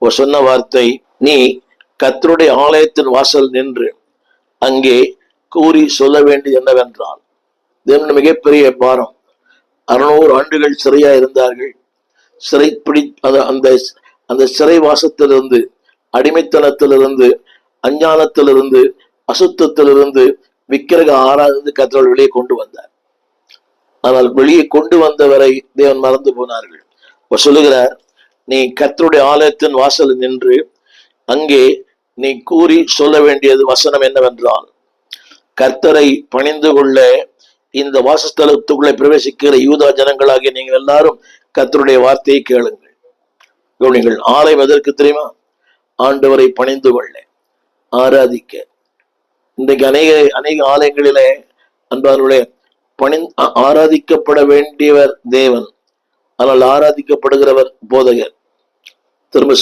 சொன்ன வார்த்தை, நீ கர்த்தருடைய ஆலயத்தின் வாசல் நின்று அங்கே கூறி சொல்ல வேண்டியது என்னவென்றால், தேவன் மிகப்பெரிய பாரம். 600 ஆண்டுகள் சிறையா இருந்தார்கள். சிறைப்பிடி அந்த சிறை வாசத்திலிருந்து, அடிமைத்தனத்திலிருந்து, அஞ்ஞானத்திலிருந்து, அசுத்தத்திலிருந்து, விக்கிரக ஆராதனை கர்த்தர் வெளியே கொண்டு வந்தார். ஆனால் வெளியே கொண்டு வந்தவரை தேவன் மறந்து போனார்கள். சொல்லுகிறார், நீ கர்த்தருடைய ஆலயத்தின் வாசல் நின்று அங்கே நீ கூறி சொல்ல வேண்டியது வசனம் என்னவென்றால், கர்த்தரை பணிந்து கொள்ள இந்த வாசஸ்தலத்துக்குள்ளே பிரவேசிக்கிற யூதா ஜனங்களாகிய நீங்கள் எல்லாரும் கர்த்தருடைய வார்த்தையை கேளுங்கள். நீங்கள் ஆலயம் எதற்கு தெரியுமா? ஆண்டவரை பணிந்து கொள்ள, ஆராதிக்க. இன்றைக்கு அநேக ஆலயங்களிலே அன்பார்களே, ஆராதிக்கப்பட வேண்டியவர் தேவன், ஆனால் ஆராதிக்கப்படுகிறவர் போதகர். திரும்ப